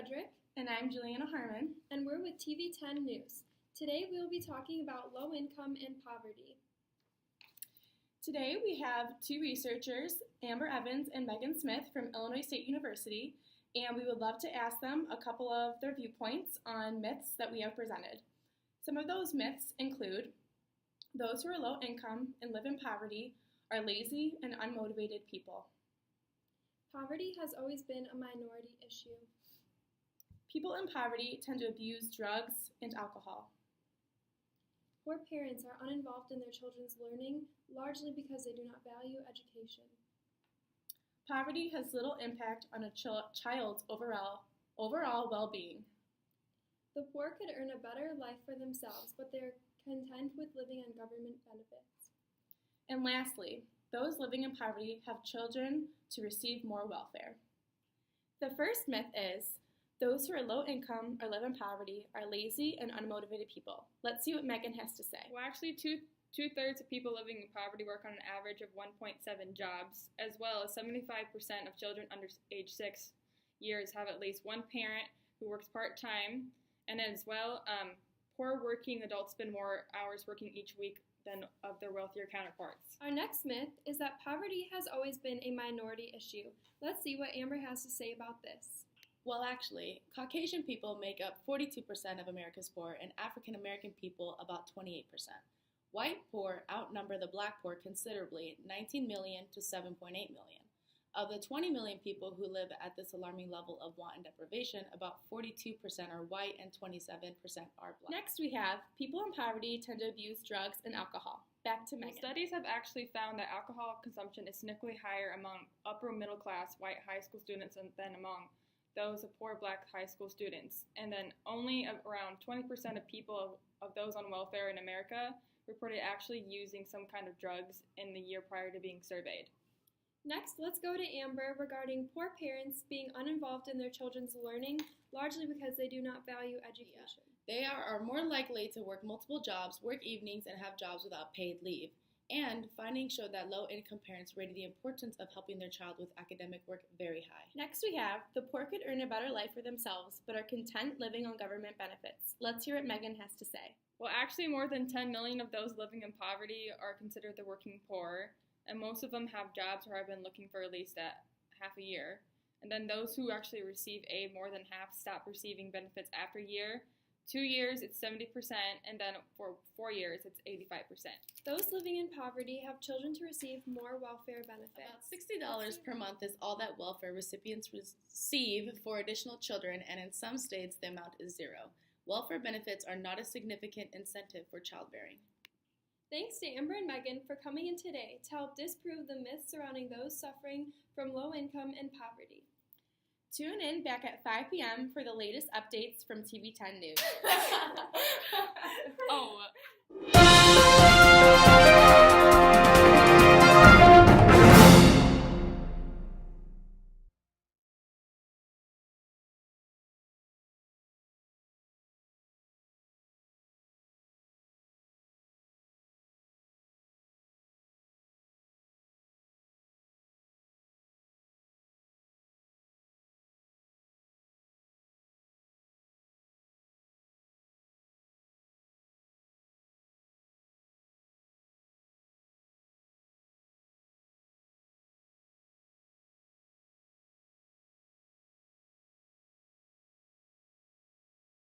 Frederick. And I'm Juliana Harmon. And we're with TV10 News. Today we will be talking about low income and poverty. Today we have two researchers, Amber Evans and Megan Smith from Illinois State University, and we would love to ask them a couple of their viewpoints on myths that we have presented. Some of those myths include those who are low income and live in poverty are lazy and unmotivated people. Poverty has always been a minority issue. People in poverty tend to abuse drugs and alcohol. Poor parents are uninvolved in their children's learning, largely because they do not value education. Poverty has little impact on a child's overall well-being. The poor could earn a better life for themselves, but they are content with living on government benefits. And lastly, those living in poverty have children to receive more welfare. The first myth is, those who are low income or live in poverty are lazy and unmotivated people. Let's see what Megan has to say. Well, actually, two-thirds of people living in poverty work on an average of 1.7 jobs, as well as 75% of children under age 6 years have at least one parent who works part-time, and as well, poor working adults spend more hours working each week than of their wealthier counterparts. Our next myth is that poverty has always been a minority issue. Let's see what Amber has to say about this. Well, actually, Caucasian people make up 42% of America's poor and African American people about 28%. White poor outnumber the black poor considerably, 19 million to 7.8 million. Of the 20 million people who live at this alarming level of want and deprivation, about 42% are white and 27% are black. Next we have, people in poverty tend to abuse drugs and alcohol. Back to Megan. Studies have actually found that alcohol consumption is significantly higher among upper middle class white high school students than among those of poor black high school students. And then only around 20% of people of those on welfare in America reported actually using some kind of drugs in the year prior to being surveyed. Next, let's go to Amber regarding poor parents being uninvolved in their children's learning, largely because they do not value education. They are more likely to work multiple jobs, work evenings, and have jobs without paid leave. And findings showed that low-income parents rated the importance of helping their child with academic work very high. Next we have, the poor could earn a better life for themselves, but are content living on government benefits. Let's hear what Megan has to say. Well, actually, more than 10 million of those living in poverty are considered the working poor, and most of them have jobs or have been looking for at least half a year. And then those who actually receive aid, more than half stop receiving benefits after a year. 2 years, it's 70%, and then for 4 years, it's 85%. Those living in poverty have children to receive more welfare benefits. About $60 per month is all that welfare recipients receive for additional children, and in some states, the amount is zero. Welfare benefits are not a significant incentive for childbearing. Thanks to Amber and Megan for coming in today to help disprove the myths surrounding those suffering from low income and poverty. Tune in back at 5 p.m. for the latest updates from TV10 News. Oh.